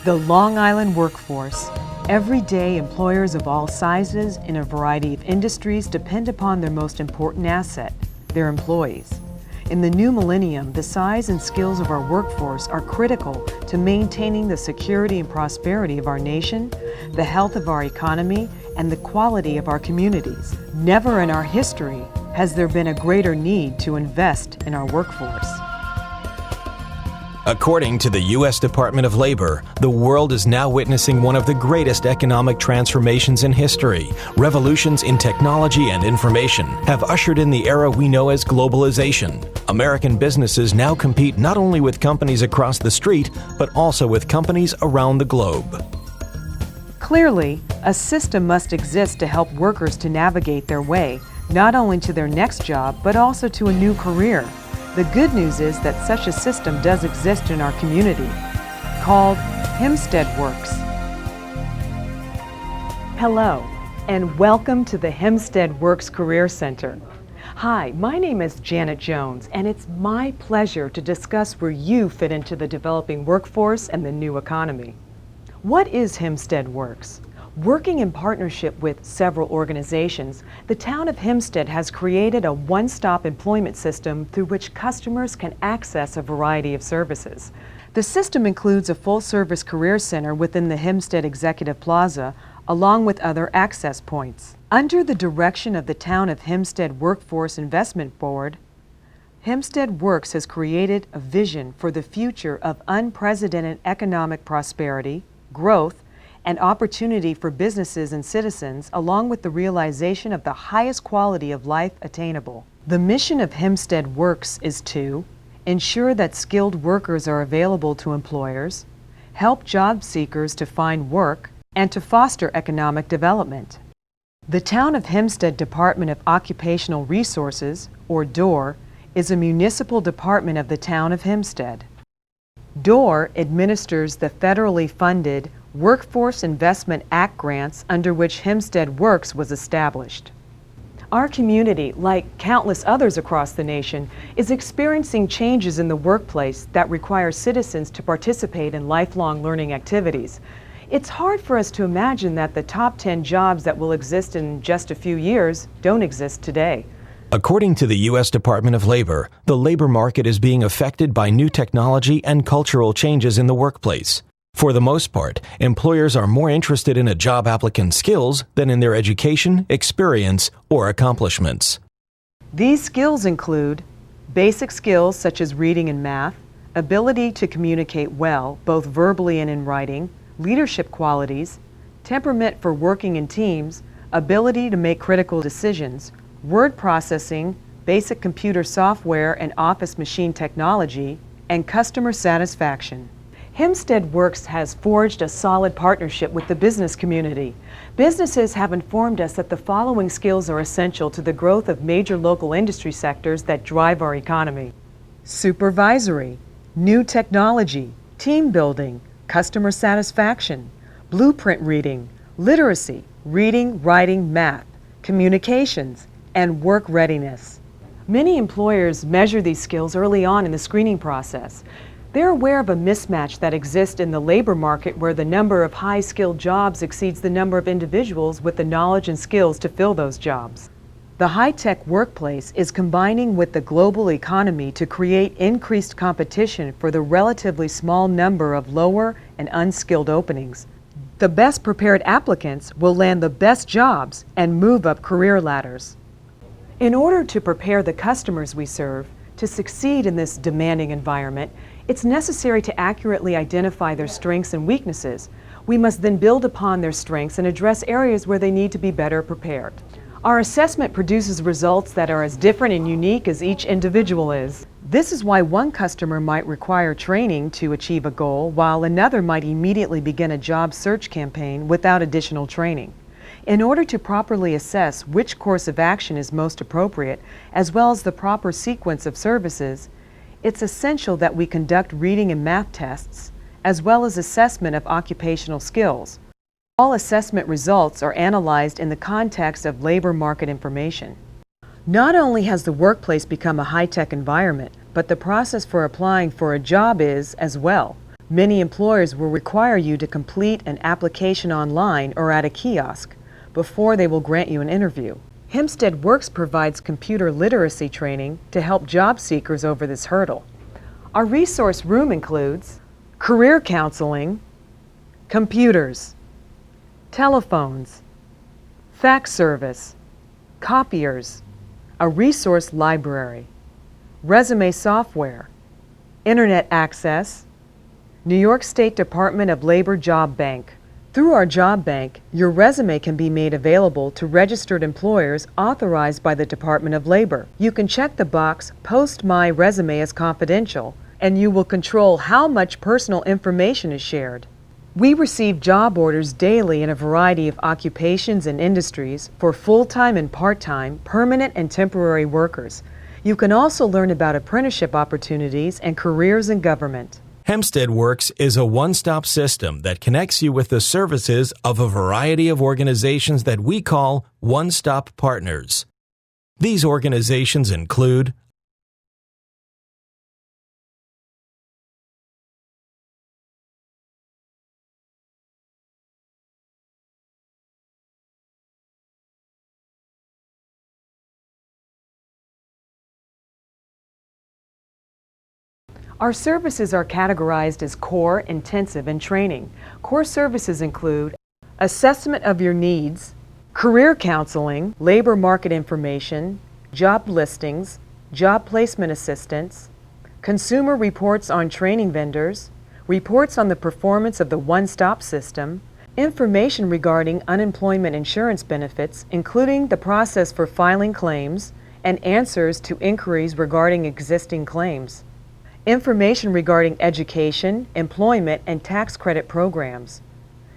The Long Island workforce. Every day, employers of all sizes in a variety of industries depend upon their most important asset, their employees. In the new millennium, the size and skills of our workforce are critical to maintaining the security and prosperity of our nation, the health of our economy, and the quality of our communities. Never in our history has there been a greater need to invest in our workforce. According to the U.S. Department of Labor, the world is now witnessing one of the greatest economic transformations in history. Revolutions in technology and information have ushered in the era we know as globalization. American businesses now compete not only with companies across the street, but also with companies around the globe. Clearly, a system must exist to help workers to navigate their way, not only to their next job, but also to a new career. The good news is that such a system does exist in our community, called HempsteadWorks. Hello, and welcome to the HempsteadWorks Career Center. Hi, my name is Janet Jones, and it's my pleasure to discuss where you fit into the developing workforce and the new economy. What is HempsteadWorks? Working in partnership with several organizations, the town of Hempstead has created a one-stop employment system through which customers can access a variety of services. The system includes a full-service career center within the Hempstead Executive Plaza, along with other access points. Under the direction of the Town of Hempstead Workforce Investment Board, HempsteadWorks has created a vision for the future of unprecedented economic prosperity, growth, and opportunity for businesses and citizens, along with the realization of the highest quality of life attainable. The mission of HempsteadWorks is to ensure that skilled workers are available to employers, help job seekers to find work, and to foster economic development. The Town of Hempstead Department of Occupational Resources, or DOR, is a municipal department of the Town of Hempstead. DOR administers the federally funded Workforce Investment Act grants under which HempsteadWorks was established. Our community, like countless others across the nation, is experiencing changes in the workplace that require citizens to participate in lifelong learning activities. It's hard for us to imagine that the top 10 jobs that will exist in just a few years don't exist today. According to the U.S. Department of Labor, the labor market is being affected by new technology and cultural changes in the workplace. For the most part, employers are more interested in a job applicant's skills than in their education, experience, or accomplishments. These skills include basic skills such as reading and math, ability to communicate well, both verbally and in writing, leadership qualities, temperament for working in teams, ability to make critical decisions, word processing, basic computer software and office machine technology, and customer satisfaction. HempsteadWorks has forged a solid partnership with the business community. Businesses have informed us that the following skills are essential to the growth of major local industry sectors that drive our economy: supervisory, new technology, team building, customer satisfaction, blueprint reading, literacy, reading, writing, math, communications, and work readiness. Many employers measure these skills early on in the screening process. They're aware of a mismatch that exists in the labor market where the number of high-skilled jobs exceeds the number of individuals with the knowledge and skills to fill those jobs. The high-tech workplace is combining with the global economy to create increased competition for the relatively small number of lower and unskilled openings. The best prepared applicants will land the best jobs and move up career ladders. In order to prepare the customers we serve to succeed in this demanding environment, it's necessary to accurately identify their strengths and weaknesses. We must then build upon their strengths and address areas where they need to be better prepared. Our assessment produces results that are as different and unique as each individual is. This is why one customer might require training to achieve a goal, while another might immediately begin a job search campaign without additional training. In order to properly assess which course of action is most appropriate, as well as the proper sequence of services, it's essential that we conduct reading and math tests, as well as assessment of occupational skills. All assessment results are analyzed in the context of labor market information. Not only has the workplace become a high-tech environment, but the process for applying for a job is as well. Many employers will require you to complete an application online or at a kiosk before they will grant you an interview. HempsteadWorks provides computer literacy training to help job seekers over this hurdle. Our resource room includes career counseling, computers, telephones, fax service, copiers, a resource library, resume software, internet access, New York State Department of Labor Job Bank. Through our job bank, your resume can be made available to registered employers authorized by the Department of Labor. You can check the box "Post my resume as confidential," and you will control how much personal information is shared. We receive job orders daily in a variety of occupations and industries for full-time and part-time, permanent and temporary workers. You can also learn about apprenticeship opportunities and careers in government. HempsteadWorks is a one-stop system that connects you with the services of a variety of organizations that we call one-stop partners. These organizations include Our services are categorized as core, intensive, and training. Core services include assessment of your needs, career counseling, labor market information, job listings, job placement assistance, consumer reports on training vendors, reports on the performance of the one-stop system, information regarding unemployment insurance benefits, including the process for filing claims and answers to inquiries regarding existing claims, information regarding education, employment, and tax credit programs,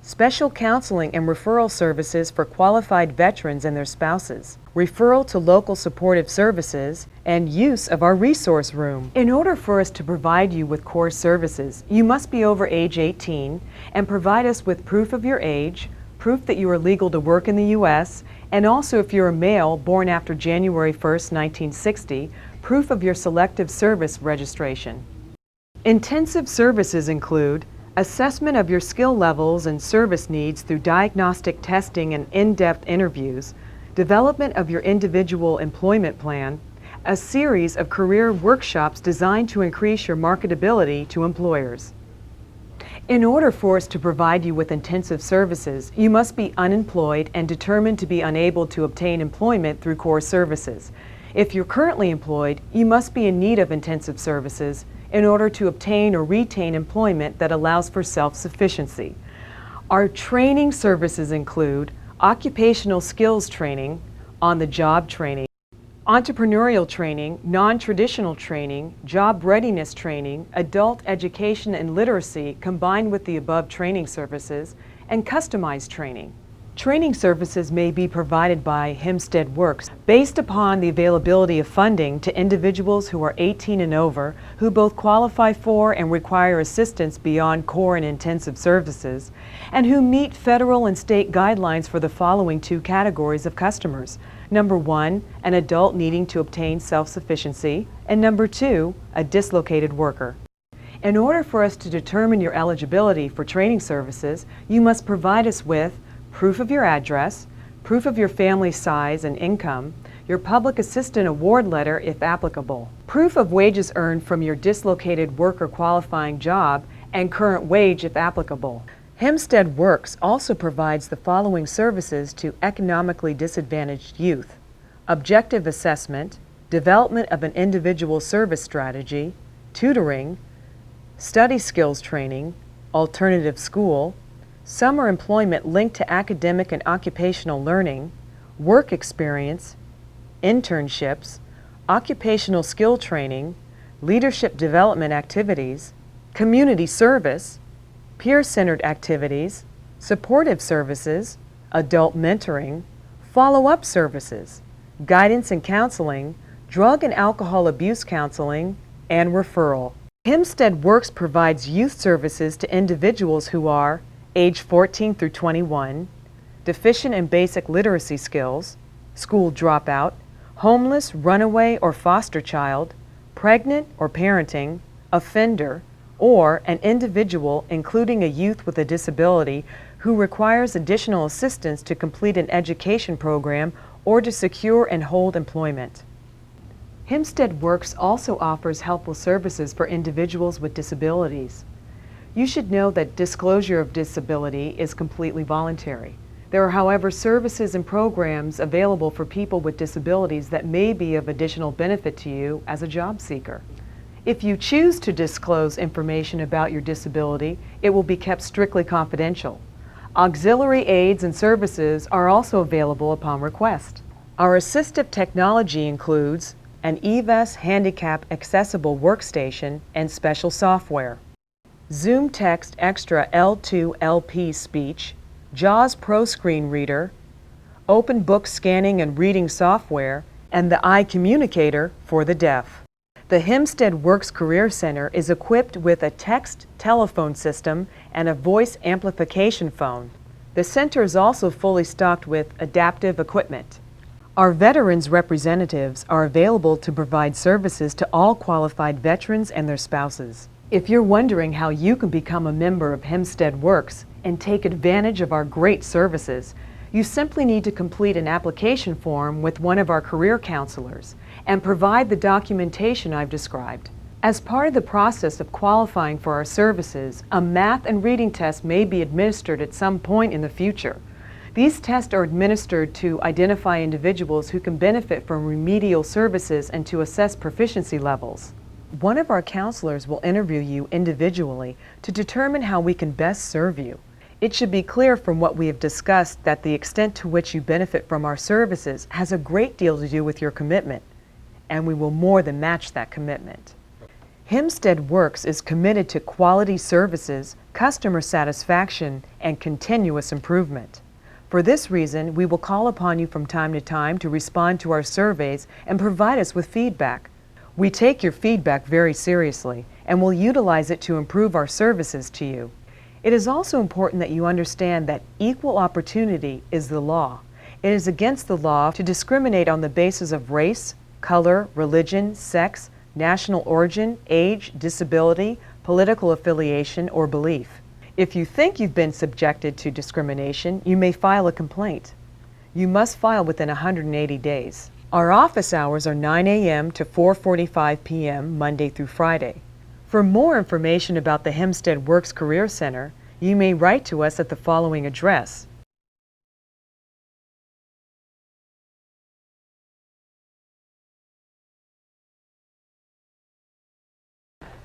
special counseling and referral services for qualified veterans and their spouses, referral to local supportive services, and use of our resource room. In order for us to provide you with core services, you must be over age 18 and provide us with proof of your age, proof that you are legal to work in the U.S., and also if you're a male born after January 1st, 1960, proof of your selective service registration. Intensive services include assessment of your skill levels and service needs through diagnostic testing and in-depth interviews, development of your individual employment plan, a series of career workshops designed to increase your marketability to employers. In order for us to provide you with intensive services, you must be unemployed and determined to be unable to obtain employment through core services. If you're currently employed, you must be in need of intensive services in order to obtain or retain employment that allows for self-sufficiency. Our training services include occupational skills training, on-the-job training, entrepreneurial training, non-traditional training, job readiness training, adult education and literacy combined with the above training services, and customized training. Training services may be provided by HempsteadWorks based upon the availability of funding to individuals who are 18 and over who both qualify for and require assistance beyond core and intensive services, and who meet federal and state guidelines for the following two categories of customers. Number one, an adult needing to obtain self-sufficiency, and number two, a dislocated worker. In order for us to determine your eligibility for training services, you must provide us with proof of your address, proof of your family size and income, your public assistant award letter if applicable, proof of wages earned from your dislocated worker qualifying job, and current wage if applicable. HempsteadWorks also provides the following services to economically disadvantaged youth: objective assessment, development of an individual service strategy, tutoring, study skills training, alternative school, summer employment linked to academic and occupational learning, work experience, internships, occupational skill training, leadership development activities, community service, peer-centered activities, supportive services, adult mentoring, follow-up services, guidance and counseling, drug and alcohol abuse counseling, and referral. HempsteadWorks provides youth services to individuals who are age 14 through 21, deficient in basic literacy skills, school dropout, homeless, runaway, or foster child, pregnant or parenting, offender, or an individual, including a youth with a disability, who requires additional assistance to complete an education program or to secure and hold employment. HempsteadWorks also offers helpful services for individuals with disabilities. You should know that disclosure of disability is completely voluntary. There are, however, services and programs available for people with disabilities that may be of additional benefit to you as a job seeker. If you choose to disclose information about your disability, it will be kept strictly confidential. Auxiliary aids and services are also available upon request. Our assistive technology includes an EVAS handicap accessible workstation and special software, Zoom Text Extra L2 LP speech, JAWS Pro Screen Reader, Open Book scanning and reading software, and the iCommunicator for the deaf. The HempsteadWorks Career Center is equipped with a text telephone system and a voice amplification phone. The center is also fully stocked with adaptive equipment. Our veterans representatives are available to provide services to all qualified veterans and their spouses. If you're wondering how you can become a member of HempsteadWorks and take advantage of our great services, you simply need to complete an application form with one of our career counselors and provide the documentation I've described. As part of the process of qualifying for our services, a math and reading test may be administered at some point in the future. These tests are administered to identify individuals who can benefit from remedial services and to assess proficiency levels. One of our counselors will interview you individually to determine how we can best serve you. It should be clear from what we have discussed that the extent to which you benefit from our services has a great deal to do with your commitment, and we will more than match that commitment. HempsteadWorks is committed to quality services, customer satisfaction, and continuous improvement. For this reason, we will call upon you from time to time to respond to our surveys and provide us with feedback. We take your feedback very seriously and will utilize it to improve our services to you. It is also important that you understand that equal opportunity is the law. It is against the law to discriminate on the basis of race, color, religion, sex, national origin, age, disability, political affiliation, or belief. If you think you've been subjected to discrimination, you may file a complaint. You must file within 180 days. Our office hours are 9 a.m. to 4:45 p.m. Monday through Friday. For more information about the HempsteadWorks Career Center, you may write to us at the following address: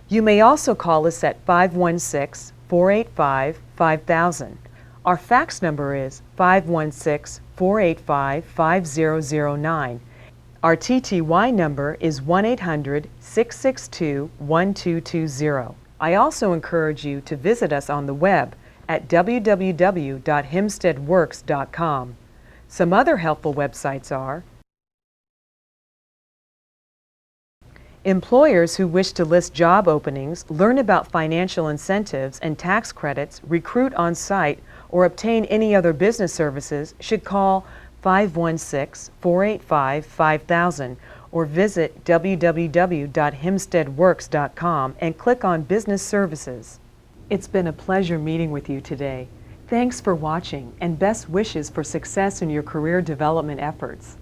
You may also call us at 516-485-5000. Our fax number is 516-485-5009. Our TTY number is 1-800-662-1220. I also encourage you to visit us on the web at www.hempsteadworks.com. Some other helpful websites are employers who wish to list job openings, learn about financial incentives and tax credits, recruit on-site, or obtain any other business services should call 516-485-5000 or visit www.hempsteadworks.com and click on Business Services. It's been a pleasure meeting with you today. Thanks for watching and best wishes for success in your career development efforts.